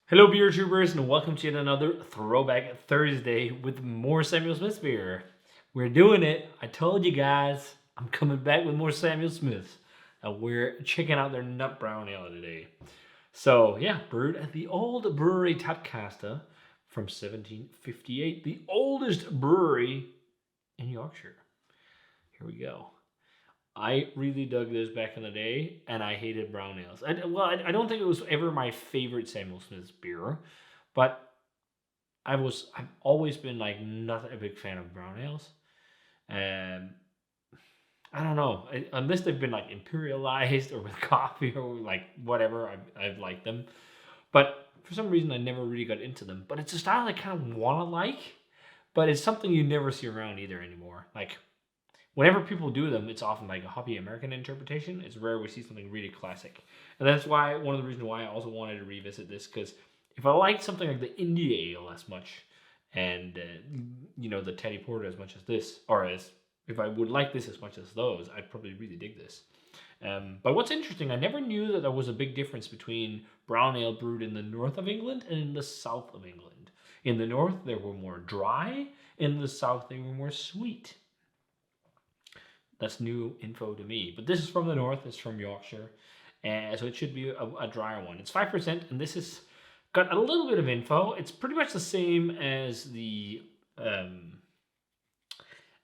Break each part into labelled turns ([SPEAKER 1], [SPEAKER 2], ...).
[SPEAKER 1] Hello, beer troopers, and welcome to yet another Throwback Thursday with more Samuel Smith beer. We're doing it. I told you guys, I'm coming back with more Samuel Smiths. We're checking out their nut brown ale today. So, yeah, brewed at the old brewery Tadcaster from 1758, the oldest brewery in Yorkshire. Here we go. I really dug this back in the day, and I hated brown ales. I don't think it was ever my favorite Samuel Smith's beer, but I've always been like not a big fan of brown ales. Um, I don't know, unless they've been like imperialized or with coffee or like whatever. I've liked them, but for some reason I never really got into them. But it's a style I kind of want to like, but it's something you never see around either anymore. Like whenever people do them, it's often like a hobby American interpretation. It's rare we see something really classic, and that's why one of the reasons why I also wanted to revisit this, because if I liked something like the India Ale as much, and the Teddy Porter as much as this, or as if I would like this as much as those, I'd probably really dig this. But what's interesting, I never knew that there was a big difference between brown ale brewed in the north of England and in the south of England. In the north, they were more dry. In the south, they were more sweet. That's new info to me. But this is from the north. It's from Yorkshire, and so it should be a drier one. It's 5%, and this has got a little bit of info. It's pretty much the same as the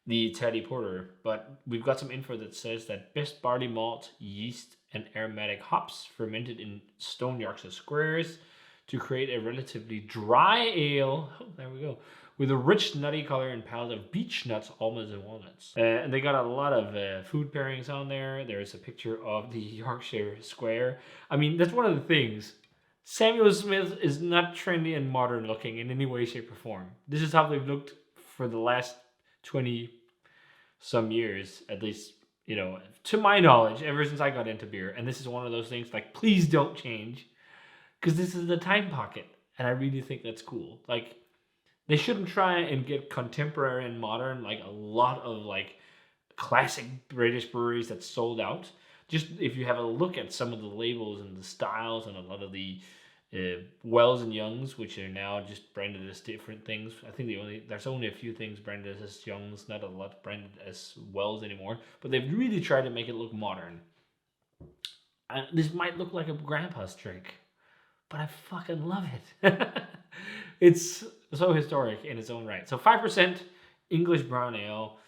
[SPEAKER 1] Teddy Porter, but we've got some info that says that best barley malt, yeast, and aromatic hops fermented in stone Yorkshire squares to create a relatively dry ale. Oh, there we go. With a rich nutty color and palate of beech nuts, almonds, and walnuts. And they got a lot of food pairings on there. There's a picture of the Yorkshire Square. I mean, that's one of the things. Samuel Smith is not trendy and modern looking in any way, shape, or form. This is how they've looked for the last 20 some years, at least, to my knowledge, ever since I got into beer. And this is one of those things like, please don't change, because this is the time pocket. And I really think that's cool. Like, they shouldn't try and get contemporary and modern like a lot of like classic British breweries that sold out. Just if you have a look at some of the labels and the styles and a lot of the Wells and Youngs, which are now just branded as different things. I think there's only a few things branded as Youngs, not a lot branded as Wells anymore. But they've really tried to make it look modern. And this might look like a grandpa's trick, but I fucking love it. It's so historic in its own right. So 5% English brown ale.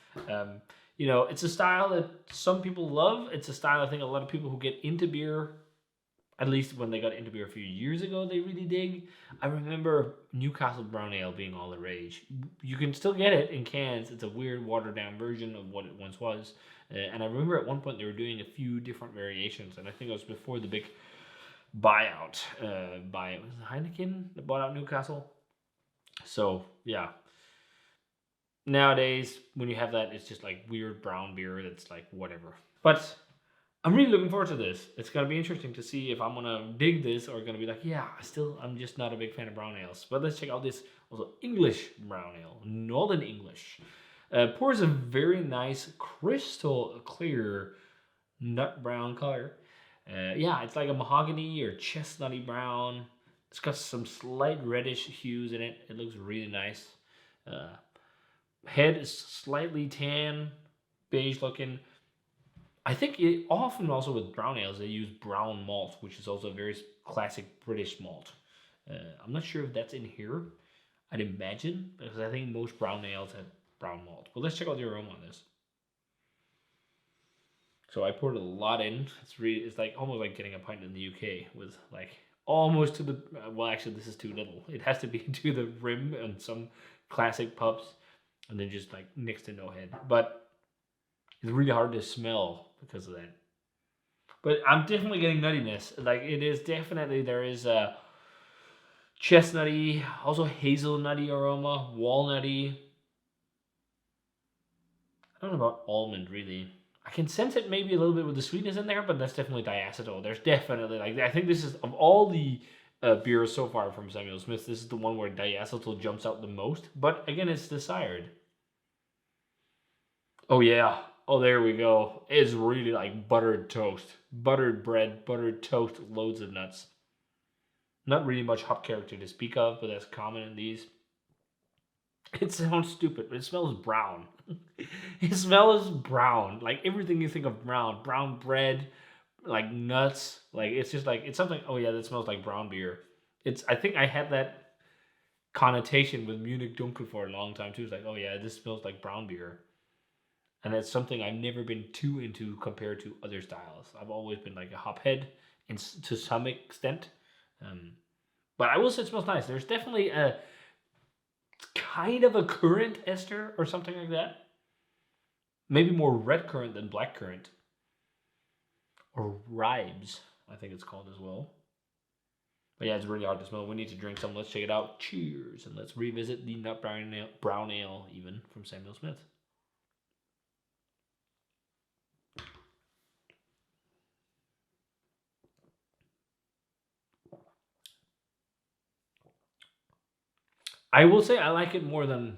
[SPEAKER 1] It's a style that some people love. It's a style I think a lot of people who get into beer, at least when they got into beer a few years ago, they really dig. I remember Newcastle brown ale being all the rage. You can still get it in cans. It's a weird watered down version of what it once was. And I remember at one point they were doing a few different variations, and I think it was before the big buyout by Heineken that bought out Newcastle. So yeah, nowadays when you have that, it's just like weird brown beer that's like whatever. But I'm really looking forward to this. It's gonna be interesting to see if I'm gonna dig this or gonna be like, yeah, I'm just not a big fan of brown ales. But let's check out this also English brown ale, Northern English. Pours a very nice crystal clear nut brown color. It's like a mahogany or chestnutty brown. It's got some slight reddish hues in it. It looks really nice. Head is slightly tan, beige looking. I think often also with brown ales they use brown malt, which is also a very classic British malt. I'm not sure if that's in here. I'd imagine, because I think most brown ales have brown malt. But let's check out the aroma on this. So I poured a lot in. It's like almost like getting a pint in the UK with like almost to the well, actually this is too little. It has to be to the rim on some classic pubs, and then just like next to no head. But it's really hard to smell because of that. But I'm definitely getting nuttiness. Like it is definitely, there is a chestnutty, also hazelnutty aroma, walnutty. I don't know about almond really. I can sense it maybe a little bit with the sweetness in there, but that's definitely diacetyl. There's definitely like, I think this is of all the beers so far from Samuel Smith, this is the one where diacetyl jumps out the most. But again, it's desired. Oh yeah. Oh, there we go. It's really like buttered toast, buttered bread, buttered toast, loads of nuts. Not really much hop character to speak of, but that's common in these. It sounds stupid, but it smells brown. It smells brown, like everything you think of brown. Brown bread, like nuts. Like it's just like it's something. Oh yeah, that smells like brown beer. It's. I think I had that connotation with Munich Dunkel for a long time too. It's like, oh yeah, this smells like brown beer, and that's something I've never been too into compared to other styles. I've always been like a hop head, to some extent. Um, but I will say it smells nice. There's definitely a kind of a currant ester or something like that. Maybe more red currant than black currant. Or ribes, I think it's called as well. But yeah, it's really hard to smell. We need to drink some. Let's check it out. Cheers. And let's revisit the nut brown ale even from Samuel Smith. I will say I like it more than,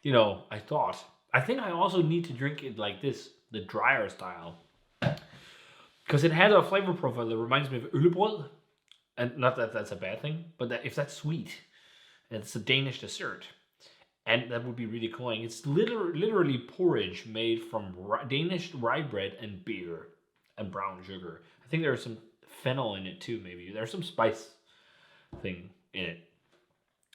[SPEAKER 1] I thought. I think I also need to drink it like this, the drier style. Because it has a flavor profile that reminds me of øllebrød. And not that that's a bad thing, but that if that's sweet, it's a Danish dessert. And that would be really cloying. It's literally porridge made from Danish rye bread and beer and brown sugar. I think there's some fennel in it too, maybe. There's some spice thing in it.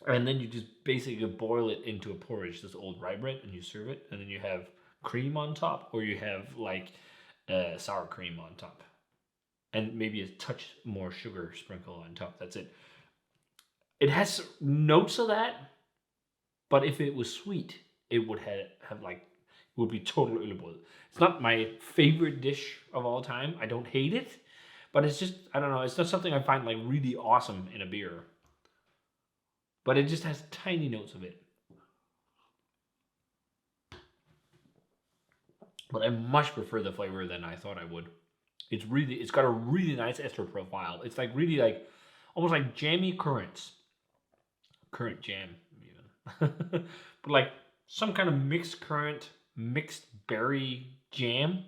[SPEAKER 1] And then you just basically boil it into a porridge, this old rye bread, and you serve it. And then you have cream on top, or you have like sour cream on top. And maybe a touch more sugar sprinkle on top. That's it. It has notes of that, but if it was sweet, it would have like, it would be total øllebrød. It's not my favorite dish of all time. I don't hate it, but it's just, I don't know, it's not something I find like really awesome in a beer. But it just has tiny notes of it. But I much prefer the flavor than I thought I would. It's got a really nice ester profile. It's like really like, almost like jammy currants. Currant jam, even. But like some kind of mixed currant, mixed berry jam.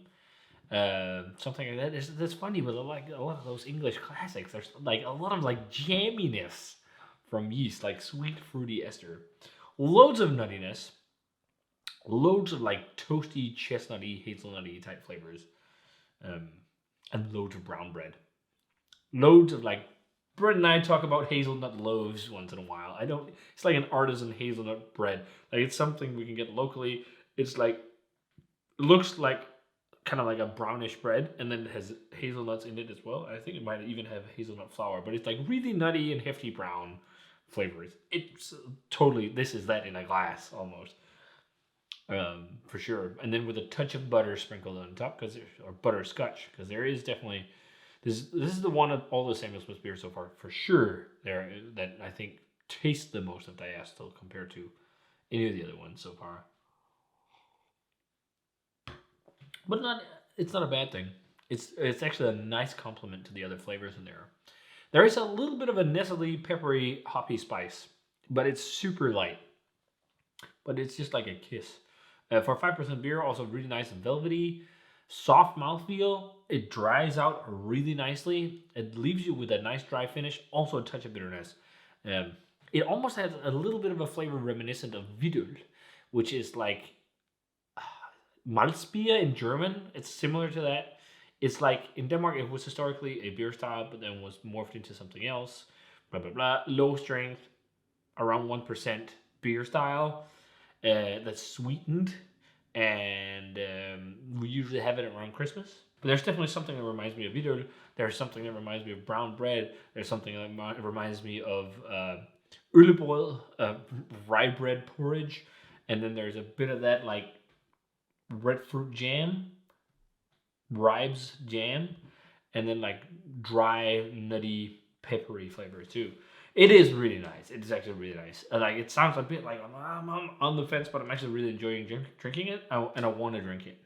[SPEAKER 1] Something like that. That's funny with like a lot of those English classics. There's like a lot of like jamminess from yeast, like sweet fruity ester. Loads of nuttiness. Loads of like toasty, chestnutty, hazelnutty type flavors. And loads of brown bread. Loads of like, Brett and I talk about hazelnut loaves once in a while. It's like an artisan hazelnut bread. Like it's something we can get locally. It's like, it looks like kind of like a brownish bread, and then it has hazelnuts in it as well. I think it might even have hazelnut flour, but it's like really nutty and hefty brown flavors. It's totally, this is that in a glass almost. For sure. And then with a touch of butter sprinkled on top, or butterscotch, because there is definitely, this is the one of all the Samuel Smith beers so far for sure there that I think tastes the most of diacetyl compared to any of the other ones so far. But it's not a bad thing. It's actually a nice complement to the other flavors in there. There is a little bit of a nestly, peppery, hoppy spice, but it's super light. But it's just like a kiss. For 5% beer, also really nice and velvety, soft mouthfeel. It dries out really nicely. It leaves you with a nice dry finish, also a touch of bitterness. It almost has a little bit of a flavor reminiscent of Vidøl, which is like Malzbier in German. It's similar to that. It's like in Denmark, it was historically a beer style, but then was morphed into something else. Blah, blah, blah. Low strength, around 1% beer style. That's sweetened, and we usually have it around Christmas. But there's definitely something that reminds me of Vidøl. There's something that reminds me of brown bread. There's something that reminds me of øllebrød, rye bread porridge, and then there's a bit of that like red fruit jam, ribes jam, and then like dry, nutty, peppery flavors too. It is really nice. It is actually really nice. Like it sounds a bit like I'm on the fence, but I'm actually really enjoying drinking it, and I want to drink it.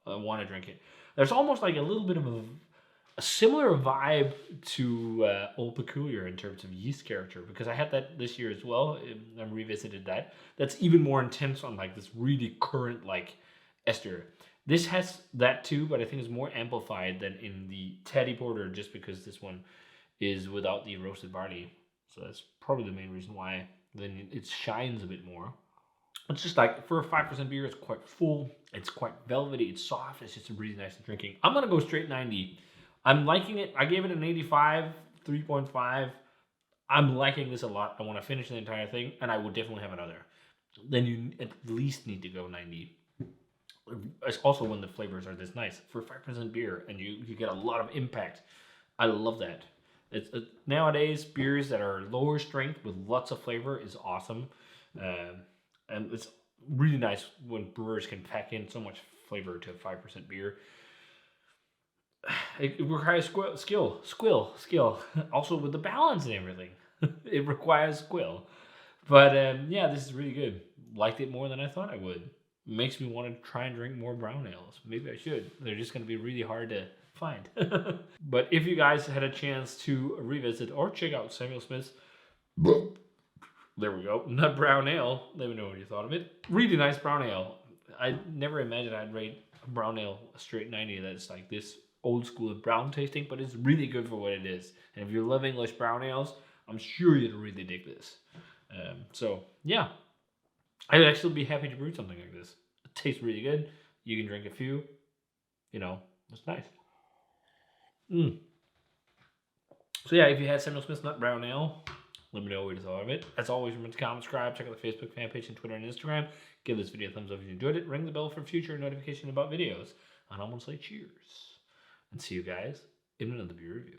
[SPEAKER 1] I want to drink it. There's almost like a little bit of a similar vibe to Old Peculiar in terms of yeast character, because I had that this year as well. I revisited that. That's even more intense on like this really current like ester. This has that too, but I think it's more amplified than in the Taddy Porter, just because this one is without the roasted barley. So that's probably the main reason why. Then it shines a bit more. It's just like for a 5% beer, it's quite full. It's quite velvety. It's soft. It's just really nice and drinking. I'm gonna go straight 90. I'm liking it. I gave it an 85, 3.5. I'm liking this a lot. I want to finish the entire thing, and I would definitely have another. Then you at least need to go 90. It's also when the flavors are this nice for 5% beer, and you get a lot of impact. I love that. It's nowadays beers that are lower strength with lots of flavor is awesome, and it's really nice when brewers can pack in so much flavor to a 5% beer. It requires skill. Also with the balance and everything, it requires skill. But yeah, this is really good. Liked it more than I thought I would. Makes me want to try and drink more brown ales. Maybe I should. They're just going to be really hard to find. But if you guys had a chance to revisit or check out Samuel Smith's, there we go, nut brown ale, let me know what you thought of it. Really nice brown ale. I never imagined I'd rate a brown ale a straight 90 that's like this old school brown tasting, but it's really good for what it is. And if you love English brown ales, I'm sure you'd really dig this. So yeah, I'd actually be happy to brew something like this. It tastes really good. You can drink a few. You know, it's nice. So yeah, if you had Samuel Smith's Nut Brown Ale, let me know what you thought of it. As always, remember to comment, subscribe, check out the Facebook fan page and Twitter and Instagram. Give this video a thumbs up if you enjoyed it. Ring the bell for future notification about videos. And I'm going to say cheers. And see you guys in another beer review.